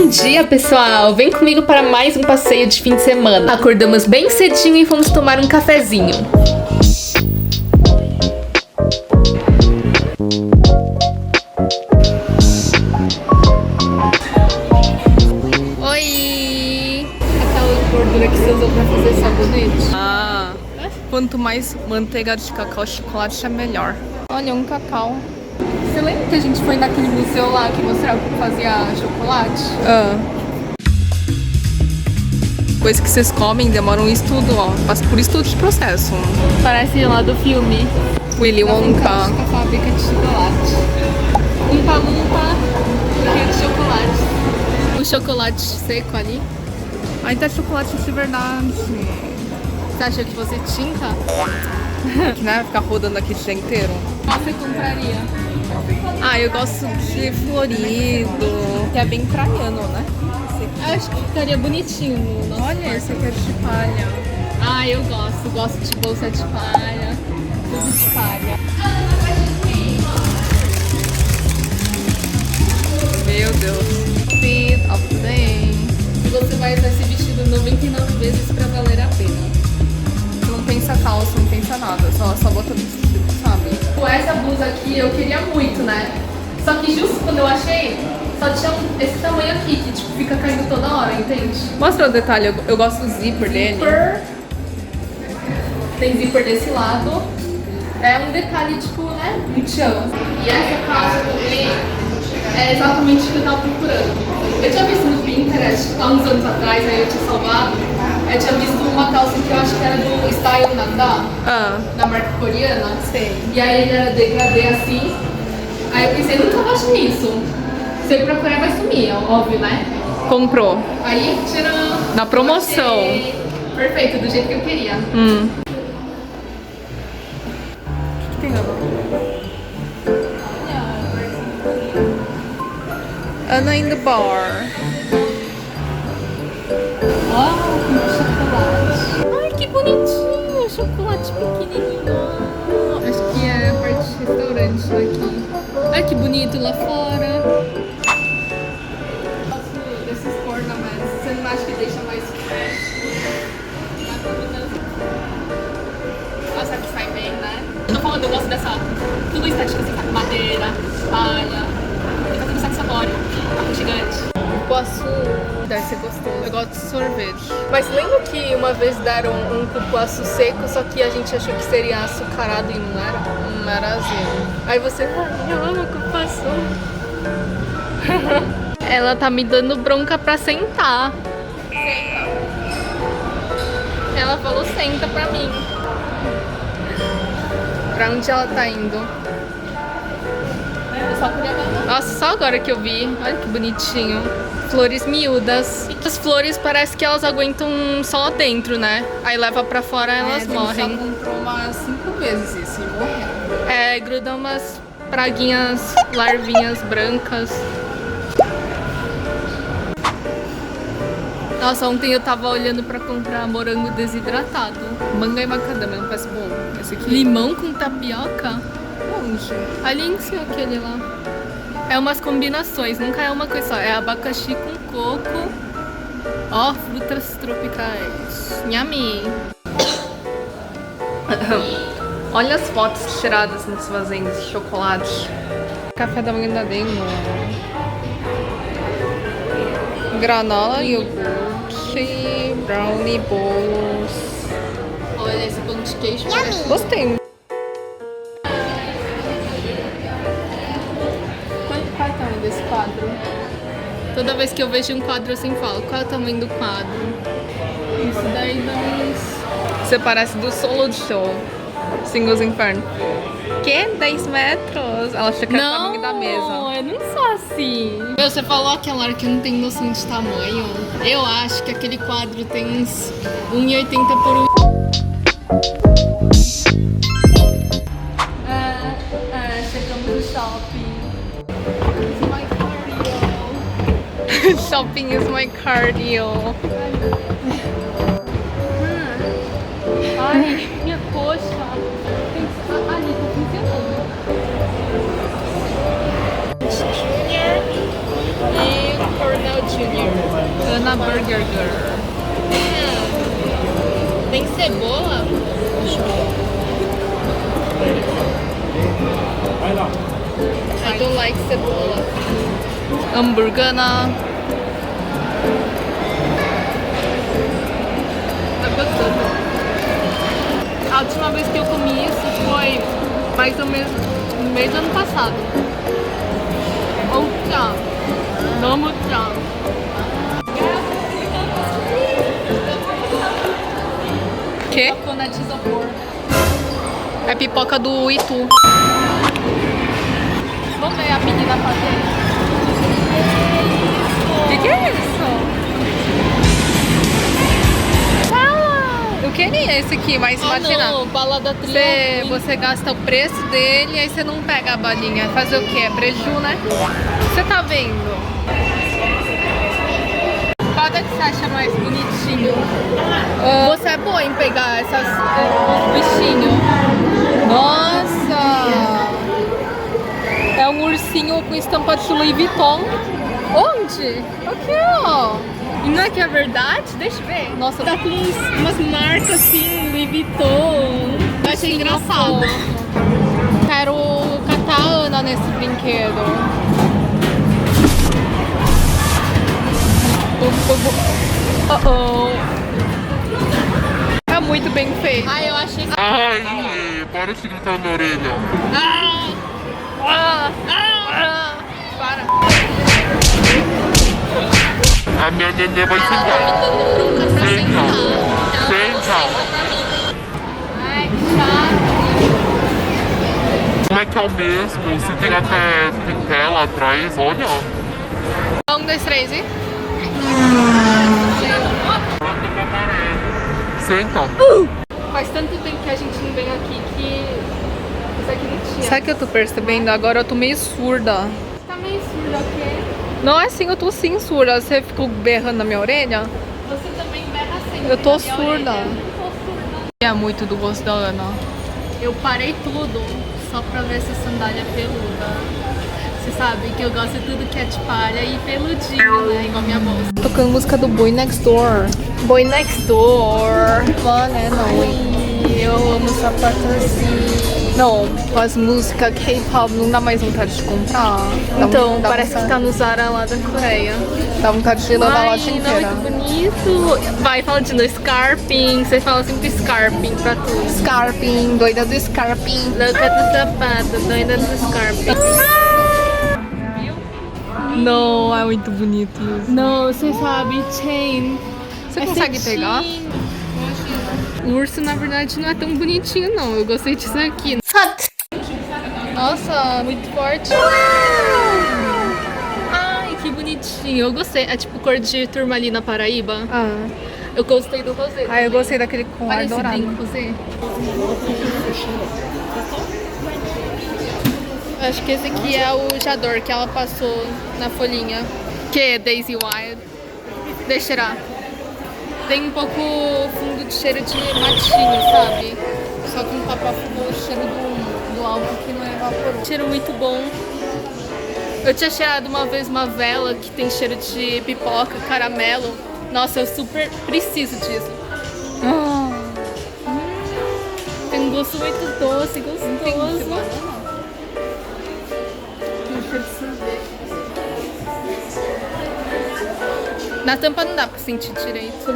Bom dia, pessoal! Vem comigo para mais um passeio de fim de semana. Acordamos bem cedinho e fomos tomar um cafezinho. Oi! Aquela gordura que você usou para fazer sabonete. Ah, quanto mais manteiga de cacau, chocolate é melhor. Olha, um cacau. Você lembra que a gente foi naquele museu lá que mostrava como fazia chocolate? Coisa que vocês comem demora um estudo, ó. Passa por estudo de processo. Parece lá do filme. Willy Wonka. A fábrica de chocolate. Umpa-lumpa, de chocolate. O chocolate seco ali. Ainda é chocolate de verdade. Você acha que fosse tinta? Que né? Ficar rodando aqui o dia inteiro. Qual você compraria? Ah, eu gosto de florido. Que é bem praiano, né? Eu acho que ficaria bonitinho no nosso Olha, quarto. esse aqui é de palha. Ah, eu gosto. Gosto de bolsa de palha. Tudo de palha. Meu Deus. Feed of the day. E você vai usar esse vestido 99 vezes pra valer a pena. Não pensa calça, não pensa nada. Só bota vestido, sabe? Com essa blusa aqui eu queria muito, né? Só que justo quando eu achei, só tinha esse tamanho aqui, que tipo, fica caindo toda hora, entende? Mostra o detalhe, eu gosto do zíper dele. Zíper. Tem zíper desse lado. É um detalhe, tipo, né? Um tchan. E essa calça também é exatamente o que eu tava procurando. Eu tinha visto no Pinterest há uns anos atrás, aí eu tinha salvado. Eu tinha visto uma calça que eu acho que era do Style Nanda, da marca coreana. Sei. E aí ele era degradê assim. Aí eu pensei, nunca vou achar isso. Se eu procurar vai sumir, óbvio, né? Comprou. Aí tirando. Na promoção. Achei perfeito, do jeito que eu queria. O que tem agora? Ana in the bar. Chocolate. Ai, que bonitinho! Chocolate pequenininho. Acho que é a parte de restaurante aqui. Ai, que bonito lá fora. Gosto desses ornamentos. Você não acha que deixa mais fresh? Nossa, que sai bem, né? Eu tô falando, eu gosto dessa... Tudo estética, assim, sabe? Madeira, palha. Fica tudo satisfatório. Aconchegante. Cupuaçu deve ser gostoso. Eu gosto de sorvete. Mas lembra que uma vez deram um cupuaçu seco, só que a gente achou que seria açucarado e não era? Não era azedo. Aí você, ai, eu amo cupuaçu. Ela tá me dando bronca pra sentar. Senta. Ela falou, senta pra mim. Pra onde ela tá indo? Eu só queria ver. Nossa, só agora que eu vi. Olha que bonitinho. Flores miúdas. As flores parece que elas aguentam só lá dentro, né? Aí leva pra fora elas morrem. A gente só comprou umas 5 vezes isso e morreu. É, grudam umas praguinhas, larvinhas brancas. Nossa, ontem eu tava olhando pra comprar morango desidratado. Manga e macadâmia, não parece bom. Esse aqui. Limão com tapioca? Onde? Ali em cima, aquele lá. É umas combinações, nunca é uma coisa só. É abacaxi com coco. Ó, frutas tropicais. Yummy! Olha as fotos tiradas nas fazendas de chocolate. Café da manhã da Demo. Granola, iogurte, brownie, bolos. Olha esse pão de queijo. Gostei. Qual é o tamanho desse quadro? Toda vez que eu vejo um quadro assim, falo, qual é o tamanho do quadro? Isso daí dá uns... Você parece do solo de show. Singles Inferno. Que? 10 metros? Ela achou que era o tamanho da mesa. Não, eu não sou assim. Meu, você falou aquela hora que eu não tenho noção de tamanho. Eu acho que aquele quadro tem uns 1,80 por 1. Chegamos no shopping. It's my cardio. Shopping is my cardio. Ai, minha coxa. Ali, tá funcionando. Junior e Cornell Junior. na Burger Girl. Tem cebola? I don't like cebola. Hamburgana. É gostoso. A última vez que eu comi isso foi mais ou menos no mês do ano passado. Mucha. Não mucha. Que? Coconut isopor. É pipoca do Itu. Vamos ver a menina fazer. O que é isso? Eu queria esse aqui, mas imagina. Não, bala da trilha. Você gasta o preço dele e aí você não pega a balinha. Fazer o que? É preju, né? Você tá vendo? Qual que você acha mais bonitinho? Você é boa em pegar os bichinhos. Nossa! É um ursinho com estampa de Louis Vuitton. Onde? Aqui, ó. E não é que é verdade? Deixa eu ver. Nossa, Tá com umas marcas assim, Louis Vuitton. Eu achei engraçado. quero catar a Ana nesse brinquedo. É muito bem feito. Ai, eu achei... Ai, para de gritar na orelha. Para. A minha nenê vai sentar. Senta. Senta. Ai, que chato. Como é que é o mesmo? Se tem até tela atrás, olha. 1, 2, 3 e... Senta. Faz tanto tempo que a gente não vem aqui que isso aqui não tinha. Sabe o que eu tô percebendo? Agora eu tô meio surda. Tá meio surdo aqui. Não é assim, eu tô sim surda. Você ficou berrando na minha orelha? Você também berra sempre. Eu tô na minha surda. orelha. Eu tô surda. É muito do gosto da Ana. Eu parei tudo só pra ver essa sandália peluda. Você sabe que eu gosto de tudo que é de palha e peludinho, né? Igual minha bolsa. Tocando música do Boy Next Door. Boy Next Door. Mano, não. Ai, eu amo sapatos. Não, com as músicas K-pop não dá mais vontade de comprar. Então, parece que tá no Zara lá da Coreia. Dá vontade de levar a loja Ai, não, inteira. muito bonito. Vai, fala de novo, Scarping. Você fala sempre Scarping pra tudo. Scarping, doida do Scarping. Louca do sapato, doida do Scarping. Não, é muito bonito isso. Não, você sabe, chain. Você consegue pegar? O urso, na verdade, não é tão bonitinho, não. Eu gostei disso aqui. Nossa, muito forte. Ai, que bonitinho. Eu gostei. É tipo cor de turmalina Paraíba. Ah. Eu gostei do rosé. Ah, eu gostei daquele com ar Olha esse dourado. brinco, rosé. Acho que esse aqui é o Jador que ela passou na folhinha. Que é Daisy Wild. Deixa eu tirar. Tem um pouco fundo de cheiro de matinho, sabe? Só que no papel ficou o cheiro do álcool que não é vaporoso. Cheiro muito bom. Eu tinha cheirado uma vez uma vela que tem cheiro de pipoca, caramelo. Nossa, eu super preciso disso. Tem um gosto muito doce, gostoso. Na tampa não dá pra sentir direito.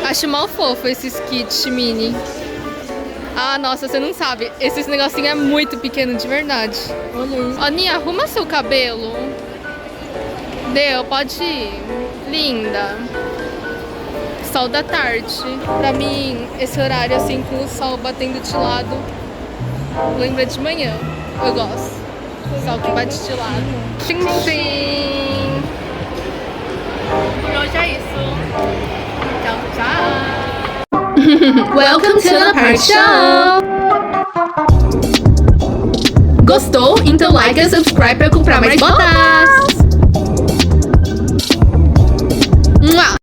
Acho mal fofo esses kits mini. Ah, nossa, você não sabe. Esse negocinho é muito pequeno de verdade. Olha isso. Aninha, arruma seu cabelo. Deu, pode ir. Linda. Sol da tarde. Pra mim, esse horário assim, com o sol batendo de lado, lembra de manhã. Eu gosto. Sol que bate de lado. Tchim, tchim. Por hoje é isso. Tchau, tchau. Welcome to the Park Show. Gostou? Então like e subscribe pra comprar mais botas.